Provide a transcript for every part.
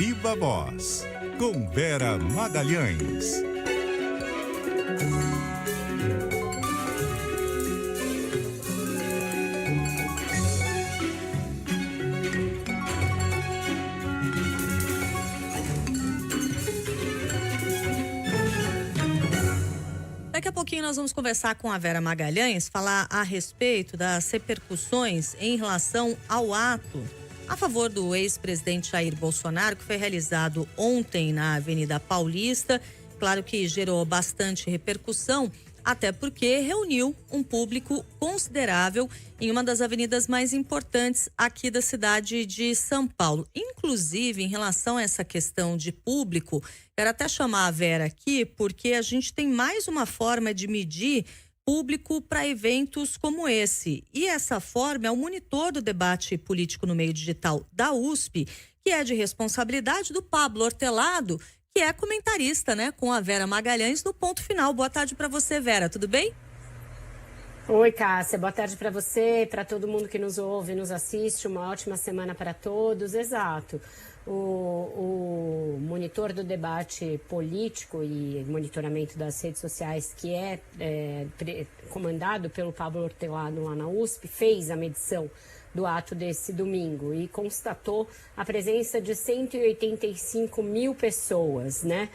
Viva Voz, com Vera Magalhães. Daqui a pouquinho nós vamos conversar com a Vera Magalhães, falar a respeito das repercussões em relação ao ato a favor do ex-presidente Jair Bolsonaro, que foi realizado ontem na Avenida Paulista. Claro que gerou bastante repercussão, até porque reuniu um público considerável em uma das avenidas mais importantes aqui da cidade de São Paulo. Inclusive, em relação a essa questão de público, quero até chamar a Vera aqui, porque a gente tem mais uma forma de medir público para eventos como esse. E essa forma é o monitor do debate político no meio digital da USP, que é de responsabilidade do Pablo Hortelado, que é comentarista, né, com a Vera Magalhães no Ponto Final. Boa tarde para você, Vera, tudo bem? Oi, Cássia, boa tarde para você, para todo mundo que nos ouve, nos assiste, uma ótima semana para todos. Exato. O monitor do debate político e monitoramento das redes sociais, que é comandado pelo Pablo Hortelado lá na USP, fez a medição do ato desse domingo e constatou a presença de 185 mil pessoas, né,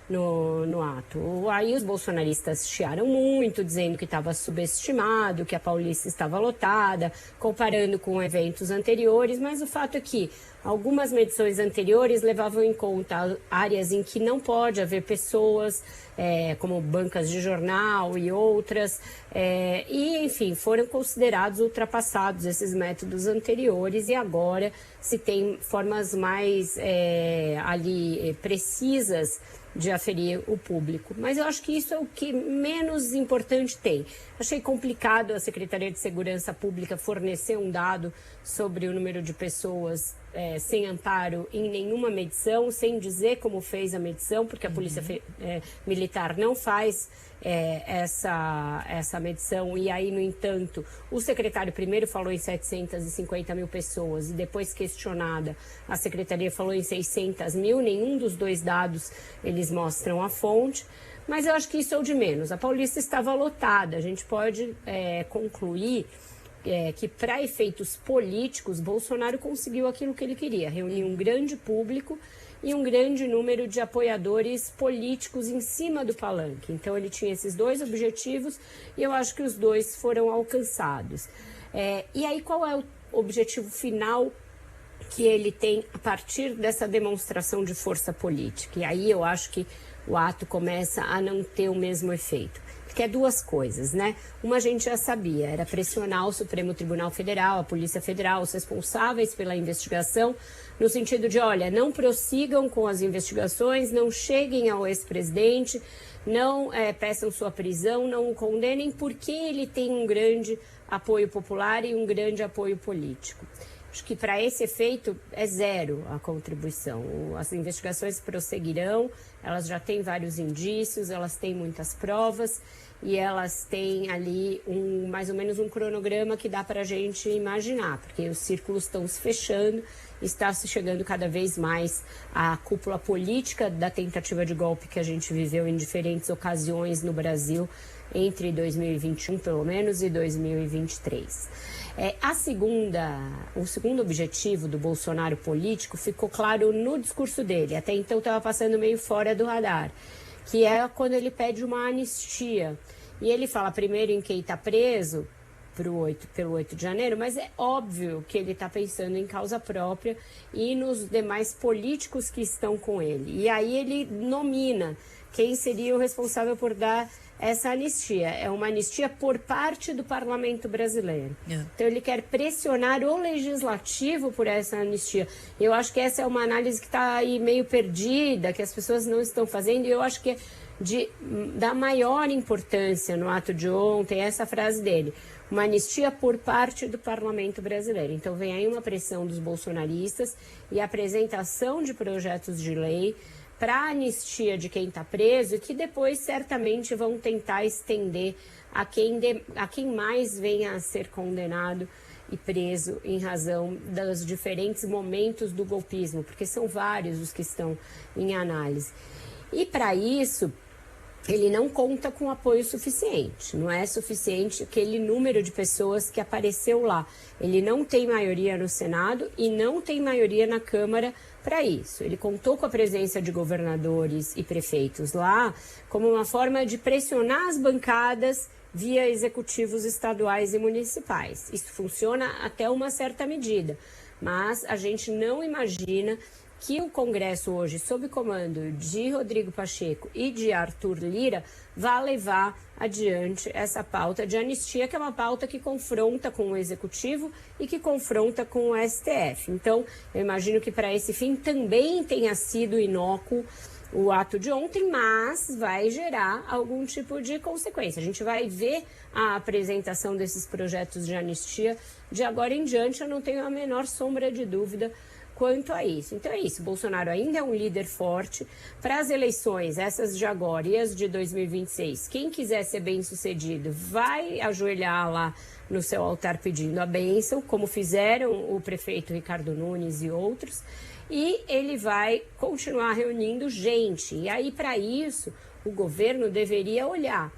no ato. Aí os bolsonaristas chiaram muito, dizendo que estava subestimado, que a Paulista estava lotada, comparando com eventos anteriores, mas o fato é que algumas medições anteriores levavam em conta áreas em que não pode haver pessoas, como bancas de jornal e outras, e, enfim, foram considerados ultrapassados esses métodos anteriores e agora se tem formas mais precisas de aferir o público. Mas eu acho que isso é o que menos importante tem. Achei complicado a Secretaria de Segurança Pública fornecer um dado sobre o número de pessoas sem amparo em nenhuma medição, sem dizer como fez a medição, porque a Polícia Militar não faz essa medição. E aí, no entanto, o secretário primeiro falou em 750 mil pessoas e depois questionada, a Secretaria falou em 600 mil. Nenhum dos dois dados eles mostram a fonte. Mas eu acho que isso é o de menos. A Paulista estava lotada. A gente pode concluir que, para efeitos políticos, Bolsonaro conseguiu aquilo que ele queria: reunir um grande público e um grande número de apoiadores políticos em cima do palanque. Então, ele tinha esses dois objetivos e eu acho que os dois foram alcançados. E aí, qual é o objetivo final que ele tem a partir dessa demonstração de força política? E aí eu acho que o ato começa a não ter o mesmo efeito. Que é duas coisas, né? Uma a gente já sabia, era pressionar o Supremo Tribunal Federal, a Polícia Federal, os responsáveis pela investigação, no sentido de, olha, não prossigam com as investigações, não cheguem ao ex-presidente, não peçam sua prisão, não o condenem, porque ele tem um grande apoio popular e um grande apoio político. Acho que para esse efeito é zero a contribuição. As investigações prosseguirão, elas já têm vários indícios, elas têm muitas provas e elas têm ali mais ou menos um cronograma que dá para a gente imaginar, porque os círculos estão se fechando, está se chegando cada vez mais à cúpula política da tentativa de golpe que a gente viveu em diferentes ocasiões no Brasil entre 2021, pelo menos, e 2023. O segundo objetivo do Bolsonaro político ficou claro no discurso dele, até então estava passando meio fora do radar, que é quando ele pede uma anistia. E ele fala primeiro em quem está preso pelo 8 de janeiro, mas é óbvio que ele está pensando em causa própria e nos demais políticos que estão com ele. E aí ele nomina quem seria o responsável por dar essa anistia. É uma anistia por parte do Parlamento brasileiro. Então ele quer pressionar o legislativo por essa anistia. Eu acho que essa é uma análise que está aí meio perdida, que as pessoas não estão fazendo, e eu acho que é da maior importância no ato de ontem, essa frase dele: uma anistia por parte do Parlamento brasileiro. Então vem aí uma pressão dos bolsonaristas e a apresentação de projetos de lei para a anistia de quem está preso, e que depois certamente vão tentar estender a quem mais venha a ser condenado e preso em razão dos diferentes momentos do golpismo, porque são vários os que estão em análise. E para isso, ele não conta com apoio suficiente, não é suficiente aquele número de pessoas que apareceu lá. Ele não tem maioria no Senado e não tem maioria na Câmara para isso. Ele contou com a presença de governadores e prefeitos lá como uma forma de pressionar as bancadas via executivos estaduais e municipais. Isso funciona até uma certa medida, mas a gente não imagina que o Congresso hoje, sob comando de Rodrigo Pacheco e de Arthur Lira, vai levar adiante essa pauta de anistia, que é uma pauta que confronta com o Executivo e que confronta com o STF. Então, eu imagino que para esse fim também tenha sido inócuo o ato de ontem, mas vai gerar algum tipo de consequência. A gente vai ver a apresentação desses projetos de anistia de agora em diante, eu não tenho a menor sombra de dúvida quanto a isso. Então é isso, Bolsonaro ainda é um líder forte para as eleições, essas de agora e as de 2026. Quem quiser ser bem-sucedido vai ajoelhar lá no seu altar pedindo a bênção, como fizeram o prefeito Ricardo Nunes e outros, e ele vai continuar reunindo gente. E aí, para isso, o governo deveria olhar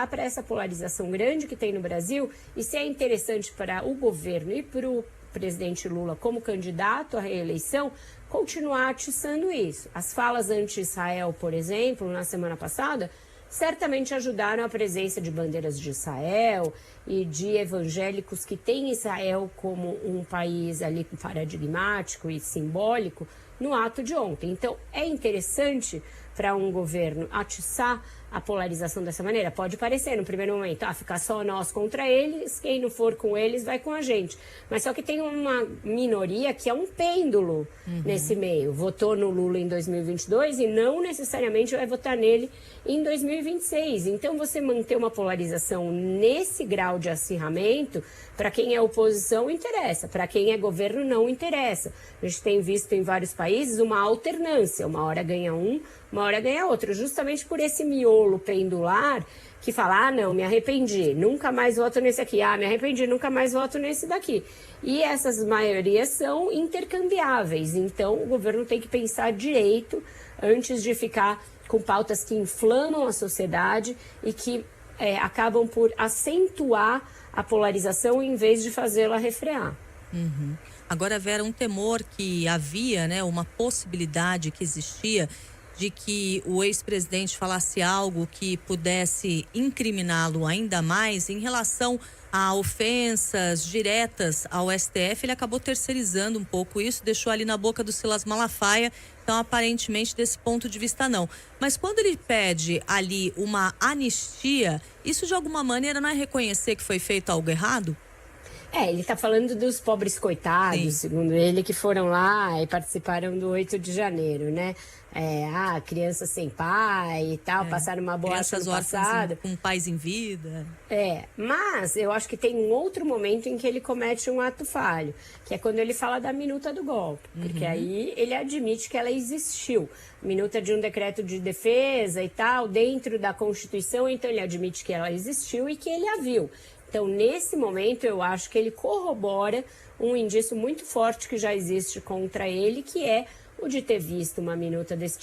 para essa polarização grande que tem no Brasil e se é interessante para o governo e para o presidente Lula como candidato à reeleição, continuar atiçando isso. As falas anti-Israel, por exemplo, na semana passada, certamente ajudaram a presença de bandeiras de Israel e de evangélicos que têm Israel como um país ali paradigmático e simbólico no ato de ontem. Então, é interessante para um governo atiçar a polarização dessa maneira? Pode parecer, no primeiro momento, ficar só nós contra eles, quem não for com eles vai com a gente. Mas só que tem uma minoria que é um pêndulo nesse meio. Votou no Lula em 2022 e não necessariamente vai votar nele em 2026. Então, você manter uma polarização nesse grau de acirramento, para quem é oposição, interessa. Para quem é governo, não interessa. A gente tem visto em vários países uma alternância. Uma hora ganha um, uma hora ganha outro. Justamente por esse miolo pendular que fala, não, me arrependi, nunca mais voto nesse aqui. Me arrependi, nunca mais voto nesse daqui. E essas maiorias são intercambiáveis. Então, o governo tem que pensar direito antes de ficar com pautas que inflamam a sociedade e que acabam por acentuar a polarização em vez de fazê-la refrear. Agora, Vera, um temor que havia, né, uma possibilidade que existia de que o ex-presidente falasse algo que pudesse incriminá-lo ainda mais em relação a ofensas diretas ao STF, ele acabou terceirizando um pouco isso, deixou ali na boca do Silas Malafaia, então aparentemente desse ponto de vista não. Mas quando ele pede ali uma anistia, isso de alguma maneira não é reconhecer que foi feito algo errado? Ele está falando dos pobres coitados, sim, segundo ele, que foram lá e participaram do 8 de janeiro, né? Crianças sem pai e tal, passaram uma boa ano passado. Com pais em vida. Mas eu acho que tem um outro momento em que ele comete um ato falho, que é quando ele fala da minuta do golpe, porque aí ele admite que ela existiu. Minuta de um decreto de defesa e tal, dentro da Constituição, então ele admite que ela existiu e que ele a viu. Então, nesse momento, eu acho que ele corrobora um indício muito forte que já existe contra ele, que é o de ter visto uma minuta desse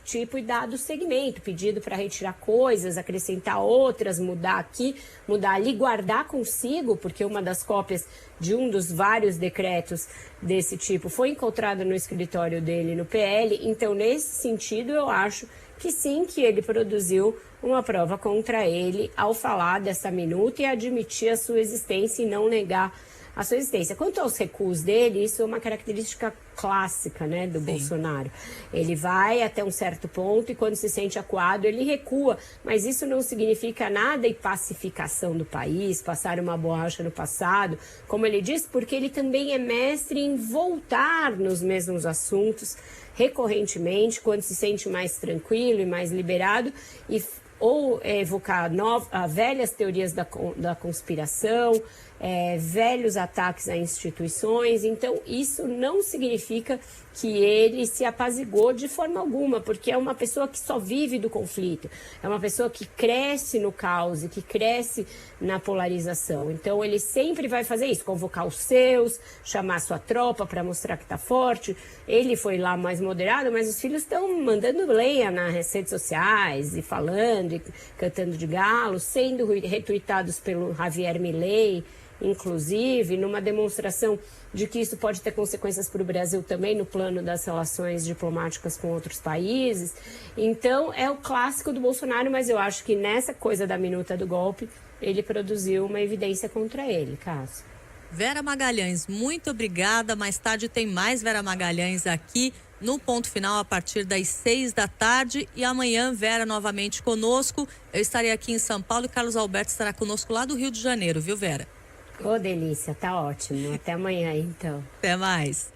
tipo e dado segmento, pedido para retirar coisas, acrescentar outras, mudar aqui, mudar ali, guardar consigo, porque uma das cópias de um dos vários decretos desse tipo foi encontrada no escritório dele no PL. Então, nesse sentido, eu acho que sim, que ele produziu uma prova contra ele ao falar dessa minuta e admitir a sua existência e não negar a sua existência. Quanto aos recuos dele, isso é uma característica clássica, né, do Bolsonaro. Ele vai até um certo ponto e quando se sente acuado, ele recua. Mas isso não significa nada em pacificação do país, passar uma borracha no passado, como ele diz, porque ele também é mestre em voltar nos mesmos assuntos recorrentemente, quando se sente mais tranquilo e mais liberado, ou evocar velhas teorias da conspiração, velhos ataques a instituições. Então, isso não significa que ele se apaziguou de forma alguma, porque é uma pessoa que só vive do conflito, é uma pessoa que cresce no caos e que cresce na polarização. Então, ele sempre vai fazer isso, convocar os seus, chamar sua tropa para mostrar que está forte. Ele foi lá mais moderado, mas os filhos estão mandando lenha nas redes sociais e falando, e cantando de galo, sendo retuitados pelo Javier Milei, inclusive, numa demonstração de que isso pode ter consequências para o Brasil também no plano das relações diplomáticas com outros países. Então, é o clássico do Bolsonaro, mas eu acho que nessa coisa da minuta do golpe, ele produziu uma evidência contra ele, Cássio. Vera Magalhães, muito obrigada. Mais tarde tem mais Vera Magalhães aqui no Ponto Final a partir das 6 da tarde. E amanhã, Vera novamente conosco. Eu estarei aqui em São Paulo e Carlos Alberto estará conosco lá do Rio de Janeiro, viu, Vera? Ô, delícia, tá ótimo. Até amanhã, então. Até mais.